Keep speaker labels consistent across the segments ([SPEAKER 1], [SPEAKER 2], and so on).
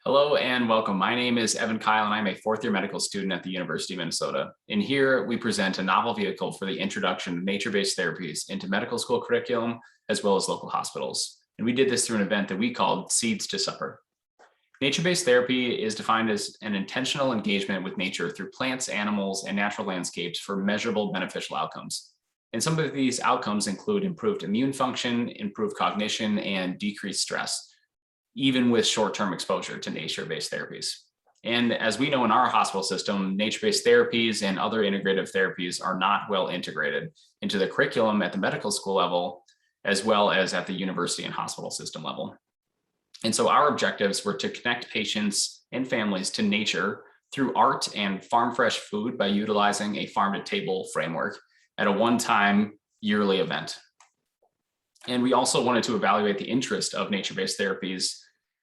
[SPEAKER 1] Hello and welcome. My name is Evan Kyle and I'm a fourth year medical student at the University of Minnesota. And here we present a novel vehicle for the introduction of nature-based therapies into medical school curriculum, as well as local hospitals. And we did this through an event that we called Seeds to Supper. Nature-based therapy is defined as an intentional engagement with nature through plants, animals, and natural landscapes for measurable beneficial outcomes. And some of these outcomes include improved immune function, improved cognition, and decreased stress, even with short-term exposure to nature-based therapies. And as we know in our hospital system, nature-based therapies and other integrative therapies are not well integrated into the curriculum at the medical school level, as well as at the university and hospital system level. And so our objectives were to connect patients and families to nature through art and farm fresh food by utilizing a farm to table framework at a one-time yearly event. And we also wanted to evaluate the interest of nature-based therapies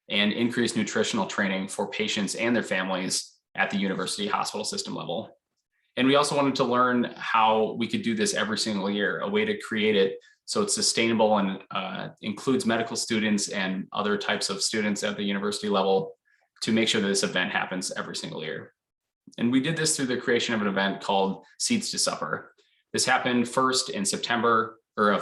[SPEAKER 1] and increase nutritional training for patients and their families at the university hospital system level. And we also wanted to learn how we could do this every single year, a way to create it so it's sustainable and includes medical students and other types of students at the university level to make sure that this event happens every single year. And we did this through the creation of an event called Seeds to Supper. This happened first in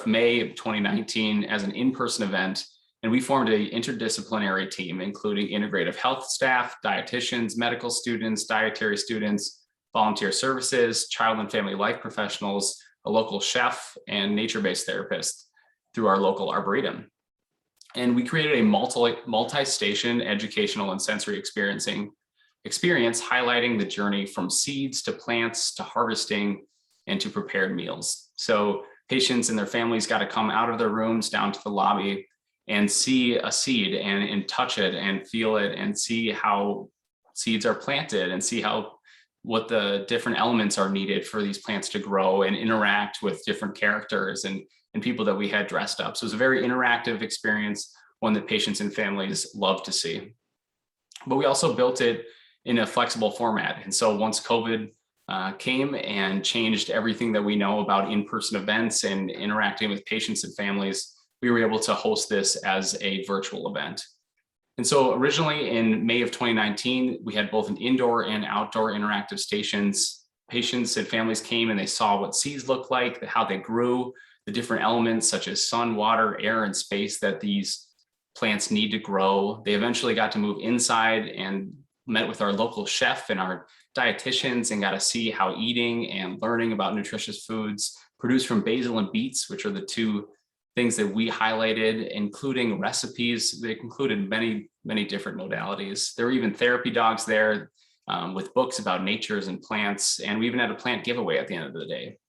[SPEAKER 1] May of 2019 as an in-person event, and we formed an interdisciplinary team, including integrative health staff, dietitians, medical students, dietary students, volunteer services, child and family life professionals, a local chef, and nature-based therapist through our local arboretum. And we created a multi-station educational and sensory experience highlighting the journey from seeds to plants to harvesting and to prepared meals. So patients and their families got to come out of their rooms down to the lobby and see a seed and touch it and feel it and see how seeds are planted and see what the different elements are needed for these plants to grow and interact with different characters and people that we had dressed up. So it was a very interactive experience, one that patients and families love to see. But we also built it in a flexible format. And so once COVID came and changed everything that we know about in-person events and interacting with patients and families, we were able to host this as a virtual event. And so originally in May of 2019, we had both an indoor and outdoor interactive stations. Patients and families came and they saw what seeds look like, how they grew, the different elements such as sun, water, air, and space that these plants need to grow. They eventually got to move inside and met with our local chef and our dietitians and got to see how eating and learning about nutritious foods produced from basil and beets, which are the two things that we highlighted, including recipes. They included many, many different modalities. There were even therapy dogs there with books about natures and plants. And we even had a plant giveaway at the end of the day.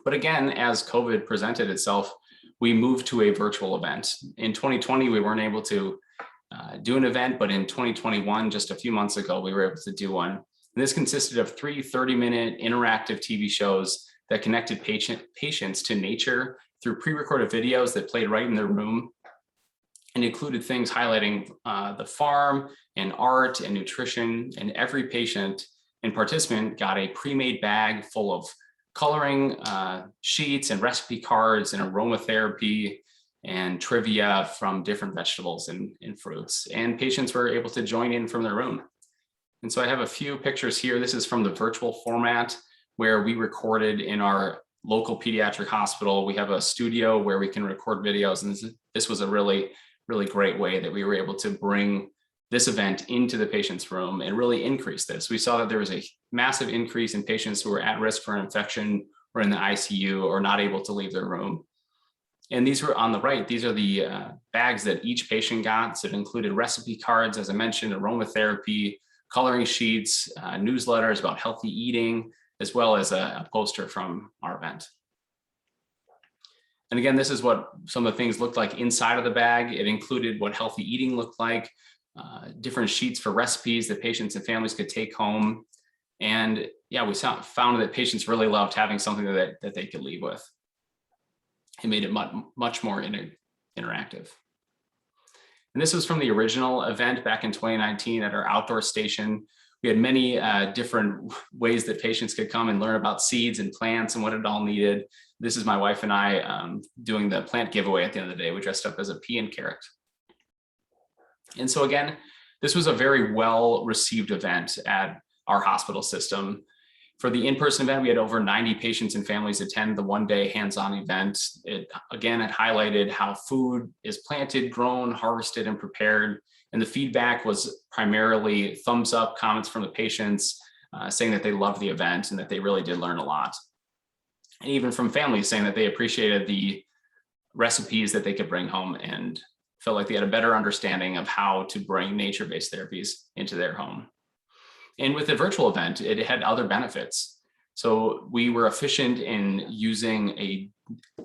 [SPEAKER 1] But again, as COVID presented itself, we moved to a virtual event. In 2020, we weren't able to do an event, but in 2021, just a few months ago, we were able to do one. And this consisted of 3 30-minute interactive TV shows that connected patients to nature through pre-recorded videos that played right in their room and included things highlighting the farm and art and nutrition. And every patient and participant got a pre-made bag full of coloring sheets and recipe cards and aromatherapy and trivia from different vegetables and fruits. And patients were able to join in from their room. And so I have a few pictures here. This is from the virtual format where we recorded in our local pediatric hospital. We have a studio where we can record videos. And this was a really, really great way that we were able to bring this event into the patient's room and really increase this. We saw that there was a massive increase in patients who were at risk for an infection or in the ICU or not able to leave their room. And these were on the right. These are the bags that each patient got. So it included recipe cards, as I mentioned, aromatherapy, coloring sheets, newsletters about healthy eating, as well as a poster from our event. And again, this is what some of the things looked like inside of the bag. It included what healthy eating looked like, different sheets for recipes that patients and families could take home. And yeah, we found that patients really loved having something that they could leave with. It made it much more interactive. And this was from the original event back in 2019 at our outdoor station. We had many different ways that patients could come and learn about seeds and plants and what it all needed. This is my wife and I doing the plant giveaway at the end of the day. We dressed up as a pea and carrot. And so again, This was a very well-received event at our hospital system. For the in-person event, we had over 90 patients and families attend the one-day hands-on event. It highlighted how food is planted, grown, harvested, and prepared. And the feedback was primarily thumbs up comments from the patients saying that they loved the event and that they really did learn a lot. And even from families saying that they appreciated the recipes that they could bring home and felt like they had a better understanding of how to bring nature-based therapies into their home. And with the virtual event, it had other benefits. So we were efficient in using a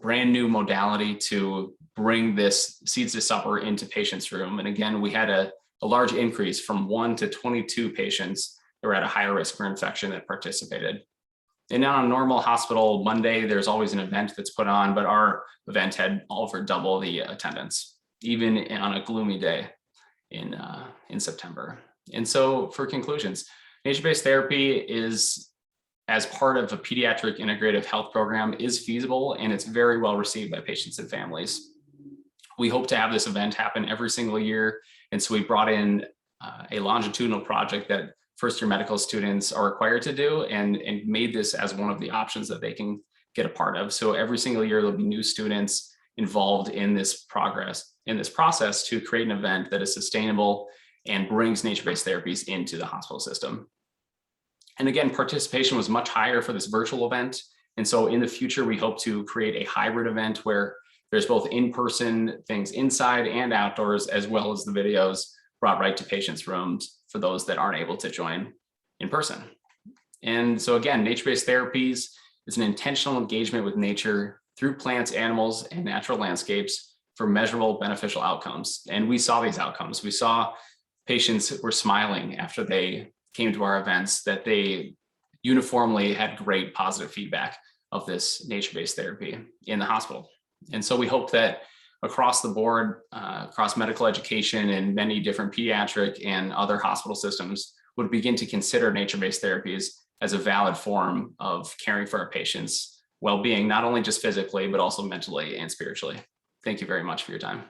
[SPEAKER 1] brand new modality to bring this Seeds to Supper into patients' room. And again, we had a large increase from 1 to 22 patients that were at a higher risk for infection that participated. And on a normal hospital Monday, there's always an event that's put on, but our event had over double the attendance, even on a gloomy day in September. And so for conclusions, nature-based therapy is, as part of a pediatric integrative health program, is feasible, and it's very well received by patients and families. We hope to have this event happen every single year. And so we brought in a longitudinal project that first-year medical students are required to do and made this as one of the options that they can get a part of. So every single year, there'll be new students involved in this process to create an event that is sustainable and brings nature-based therapies into the hospital system. And again, participation was much higher for this virtual event. And so in the future, we hope to create a hybrid event where there's both in-person things inside and outdoors, as well as the videos brought right to patients' rooms for those that aren't able to join in person. And so again, nature-based therapies is an intentional engagement with nature through plants, animals, and natural landscapes for measurable beneficial outcomes. And we saw these outcomes. We saw patients were smiling after they came to our events, that they uniformly had great positive feedback of this nature-based therapy in the hospital. And so we hope that across the board, across medical education and many different pediatric and other hospital systems would begin to consider nature-based therapies as a valid form of caring for our patients' well-being, not only just physically, but also mentally and spiritually. Thank you very much for your time.